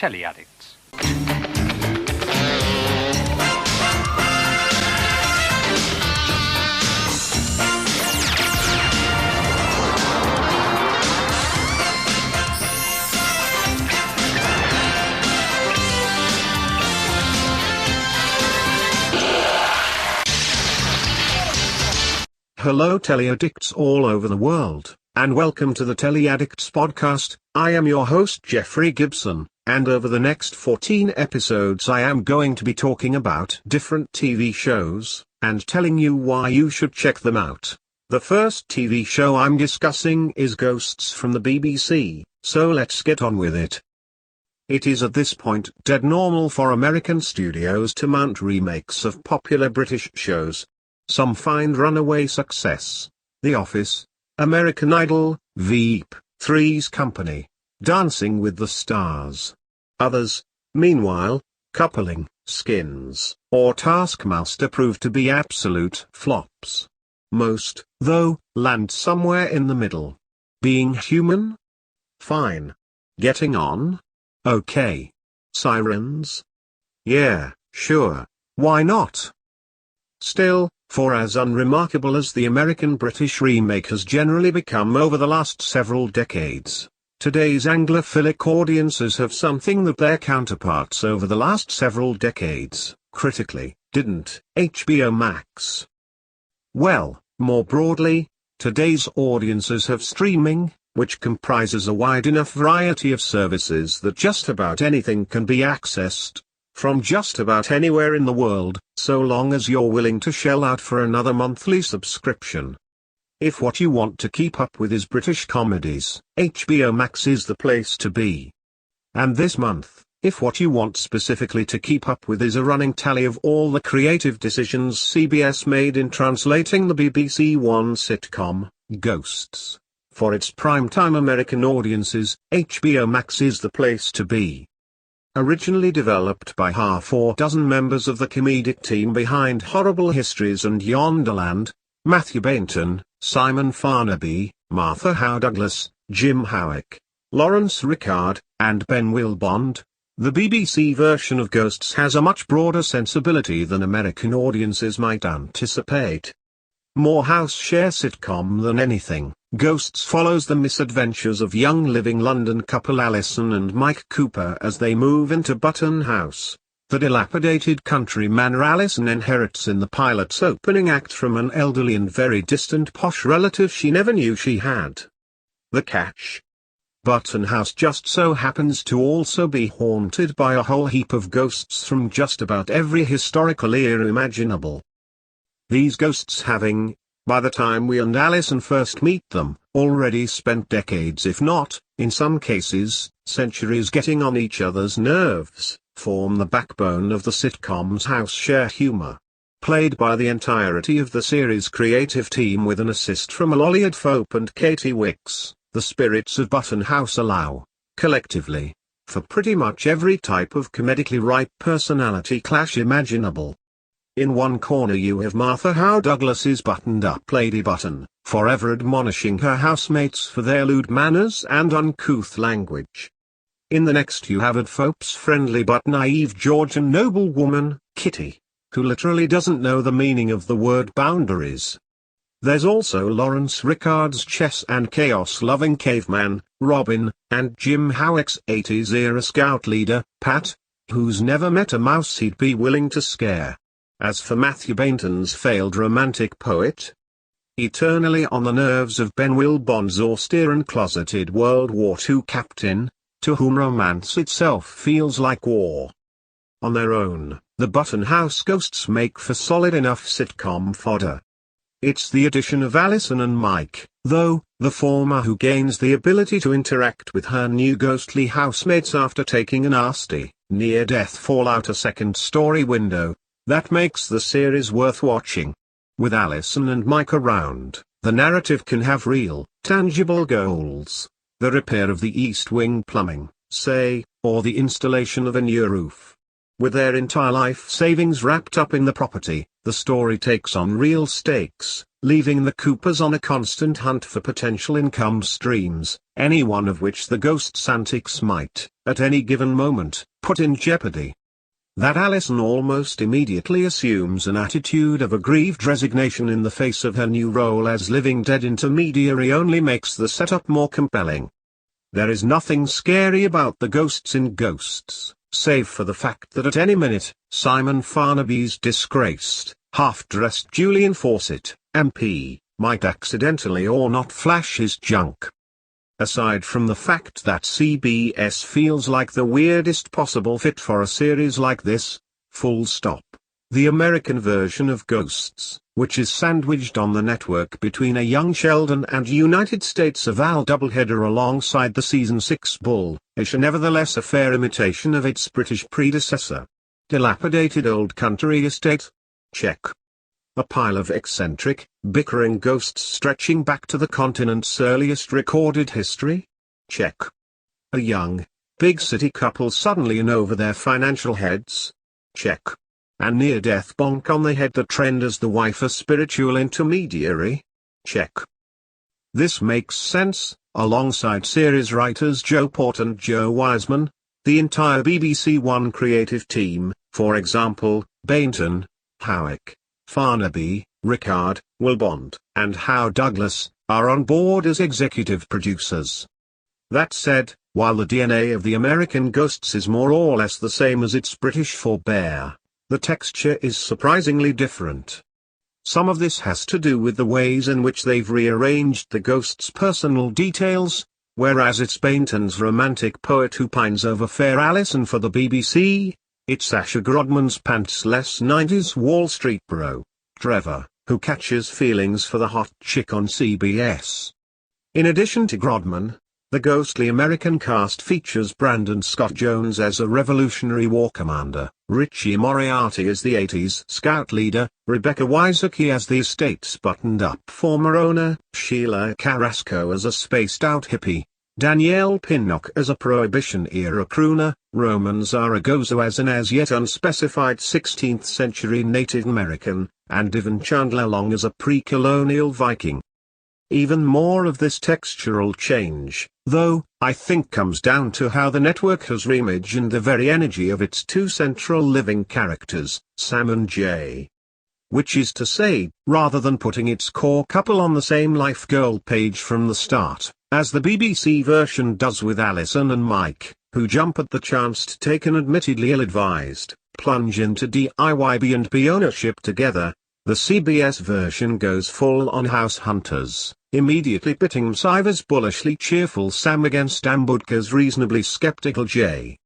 Telly Addicts. Hello Telly Addicts all over the world, and welcome to the Telly Addicts podcast. I am your host Jeffrey Gibson, and over the next 14 episodes I am going to be talking about different TV shows, and telling you why you should check them out. The first TV show I'm discussing is Ghosts from the BBC, so let's get on with it. It is at this point dead normal for American studios to mount remakes of popular British shows. Some find runaway success: The Office, American Idol, Veep, Three's Company, Dancing with the Stars. Others, meanwhile, Coupling, Skins, or Taskmaster, prove to be absolute flops. Most, though, land somewhere in the middle. Being Human? Fine. Getting On? Okay. Sirens? Yeah, sure, why not? Still, for as unremarkable as the American-British remake has generally become over the last several decades, today's Anglophilic audiences have something that their counterparts over the last several decades, critically, didn't: HBO Max. Well, more broadly, today's audiences have streaming, which comprises a wide enough variety of services that just about anything can be accessed from just about anywhere in the world, so long as you're willing to shell out for another monthly subscription. If what you want to keep up with is British comedies, HBO Max is the place to be. And this month, if what you want specifically to keep up with is a running tally of all the creative decisions CBS made in translating the BBC One sitcom, Ghosts, for its primetime American audiences, HBO Max is the place to be. Originally developed by half or dozen members of the comedic team behind Horrible Histories and Yonderland, Matthew Bainton, Simon Farnaby, Martha Howe Douglas, Jim Howick, Lawrence Rickard, and Ben Wilbond, the BBC version of Ghosts has a much broader sensibility than American audiences might anticipate. More house share sitcom than anything, Ghosts follows the misadventures of young living London couple Alison and Mike Cooper as they move into Button House, the dilapidated country manor Alison inherits in the pilot's opening act from an elderly and very distant posh relative she never knew she had. The catch: Button House just so happens to also be haunted by a whole heap of ghosts from just about every historical era imaginable. These ghosts having, by the time we and Alison first meet them, already spent decades, if not, in some cases, centuries getting on each other's nerves, form the backbone of the sitcom's house share humor. Played by the entirety of the series' creative team with an assist from Lolliard Fope and Katie Wicks, the spirits of Button House allow, collectively, for pretty much every type of comedically ripe personality clash imaginable. In one corner you have Martha Howe Douglas's buttoned-up Lady Button, forever admonishing her housemates for their lewd manners and uncouth language. In the next you have Ed Fope's friendly but naive Georgian noblewoman, Kitty, who literally doesn't know the meaning of the word boundaries. There's also Lawrence Rickard's chess and chaos-loving caveman, Robin, and Jim Howick's 80s-era scout leader, Pat, who's never met a mouse he'd be willing to scare. As for Matthew Bainton's failed romantic poet, eternally on the nerves of Ben Wilbond's austere and closeted World War II captain, to whom romance itself feels like war. On their own, the Button House ghosts make for solid enough sitcom fodder. It's the addition of Alison and Mike, though, the former who gains the ability to interact with her new ghostly housemates after taking a nasty, near-death fall out a second-story window, that makes the series worth watching. With Alison and Mike around, the narrative can have real, tangible goals: the repair of the East Wing plumbing, say, or the installation of a new roof. With their entire life savings wrapped up in the property, the story takes on real stakes, leaving the Coopers on a constant hunt for potential income streams, any one of which the ghost's antics might, at any given moment, put in jeopardy. That Allison almost immediately assumes an attitude of aggrieved resignation in the face of her new role as living dead intermediary only makes the setup more compelling. There is nothing scary about the ghosts in Ghosts, save for the fact that at any minute, Simon Farnaby's disgraced, half-dressed Julian Fawcett, MP, might accidentally or not flash his junk. Aside from the fact that CBS feels like the weirdest possible fit for a series like this, full stop. The American version of Ghosts, which is sandwiched on the network between a young Sheldon and United States of Al doubleheader alongside the season 6 bull, is nevertheless a fair imitation of its British predecessor. Dilapidated old country estate? Check. A pile of eccentric, bickering ghosts stretching back to the continent's earliest recorded history? Check. A young, big city couple suddenly in over their financial heads? Check. A near-death bonk on the head that trend as the wife a spiritual intermediary? Check. This makes sense, alongside series writers Joe Port and Joe Wiseman, the entire BBC One creative team, for example, Bainton, Howick, Farnaby, Rickard, Wilbond, and Howe Douglas, are on board as executive producers. That said, while the DNA of the American Ghosts is more or less the same as its British forebear, the texture is surprisingly different. Some of this has to do with the ways in which they've rearranged the Ghosts' personal details, whereas it's Bainton's romantic poet who pines over fair Alison for the BBC, it's Sasha Grodman's pantsless 90s Wall Street bro, Trevor, who catches feelings for the hot chick on CBS. In addition to Grodman, the ghostly American cast features Brandon Scott Jones as a Revolutionary War commander, Richie Moriarty as the 80s scout leader, Rebecca Wysocki as the estate's buttoned-up former owner, Sheila Carrasco as a spaced-out hippie, Danielle Pinnock as a Prohibition-era crooner, Roman Zaragoza as an as-yet unspecified 16th-century Native American, and Ivan Chandler Long as a pre-colonial Viking. Even more of this textural change, though, I think comes down to how the network has reimagined the very energy of its two central living characters, Sam and Jay. Which is to say, rather than putting its core couple on the same life goal page from the start, as the BBC version does with Alison and Mike, who jump at the chance to take an admittedly ill-advised plunge into DIY B&B ownership together, the CBS version goes full on House Hunters, immediately pitting Msiva's bullishly cheerful Sam against Ambudka's reasonably skeptical Jay.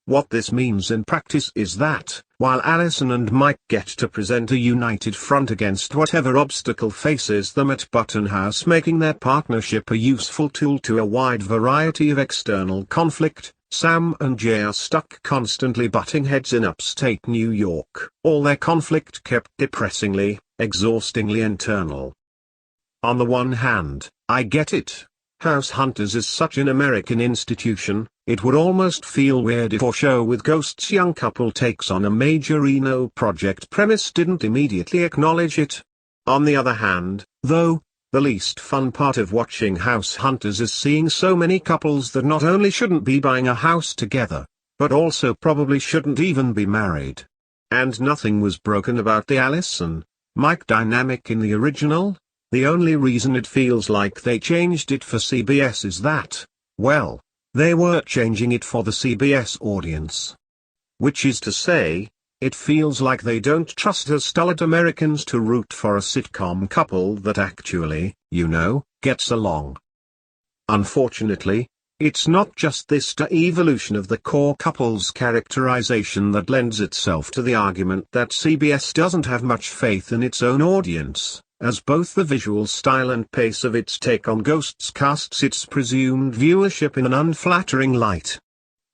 What this means in practice is that, while Alison and Mike get to present a united front against whatever obstacle faces them at Button House, making their partnership a useful tool to a wide variety of external conflict, Sam and Jay are stuck constantly butting heads in upstate New York, all their conflict kept depressingly, exhaustingly internal. On the one hand, I get it. House Hunters is such an American institution, it would almost feel weird if a show with Ghosts young couple takes on a major Reno project premise didn't immediately acknowledge it. On the other hand, though, the least fun part of watching House Hunters is seeing so many couples that not only shouldn't be buying a house together, but also probably shouldn't even be married. And nothing was broken about the Alison Mike dynamic in the original. The only reason it feels like they changed it for CBS is that, well, they were changing it for the CBS audience. Which is to say, it feels like they don't trust us stolid Americans to root for a sitcom couple that actually, gets along. Unfortunately, it's not just this evolution of the core couple's characterization that lends itself to the argument that CBS doesn't have much faith in its own audience, as both the visual style and pace of its take on Ghosts casts its presumed viewership in an unflattering light.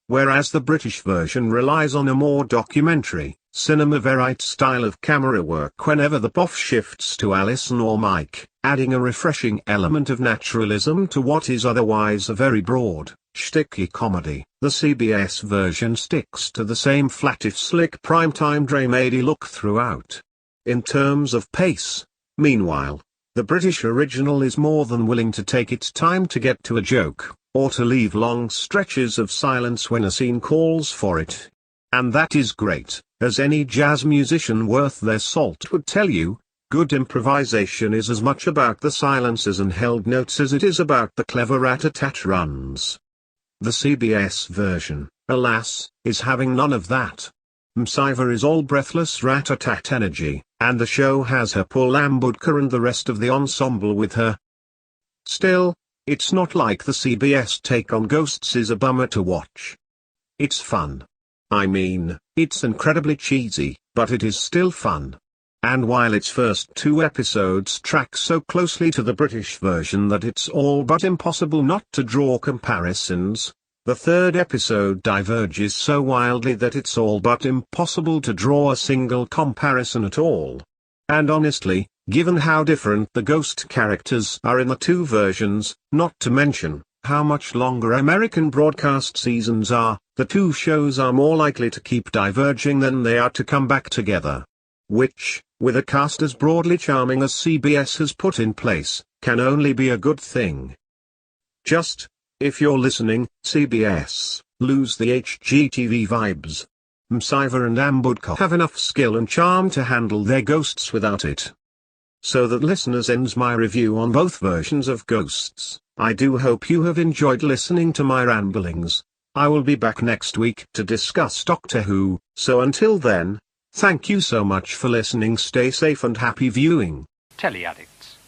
Whereas the British version relies on a more documentary, cinema verite style of camera work whenever the boff shifts to Alison or Mike, adding a refreshing element of naturalism to what is otherwise a very broad, shticky comedy, the CBS version sticks to the same flat if slick primetime dramedy look throughout. In terms of pace, meanwhile, The British original is more than willing to take its time to get to a joke, or to leave long stretches of silence when a scene calls for it. And that is great, as any jazz musician worth their salt would tell you. Good improvisation is as much about the silences and held notes as it is about the clever rat-a-tat runs. The CBS version, alas, is having none of that. Msiva is all breathless rat-a-tat energy, and the show has her Paul Lambudka and the rest of the ensemble with her. Still, it's not like the CBS take on Ghosts is a bummer to watch. It's fun. I mean, it's incredibly cheesy, but it is still fun. And while its first 2 episodes track so closely to the British version that it's all but impossible not to draw comparisons, the 3rd episode diverges so wildly that it's all but impossible to draw a single comparison at all. And honestly, given how different the ghost characters are in the 2 versions, not to mention how much longer American broadcast seasons are, the 2 shows are more likely to keep diverging than they are to come back together. Which, with a cast as broadly charming as CBS has put in place, can only be a good thing. Just, if you're listening, CBS, lose the HGTV vibes. Msiva and Ambudka have enough skill and charm to handle their ghosts without it. So that listeners ends my review on both versions of Ghosts. I do hope you have enjoyed listening to my ramblings. I will be back next week to discuss Doctor Who, so until then, thank you so much for listening. Stay safe and happy viewing. Telly Addicts.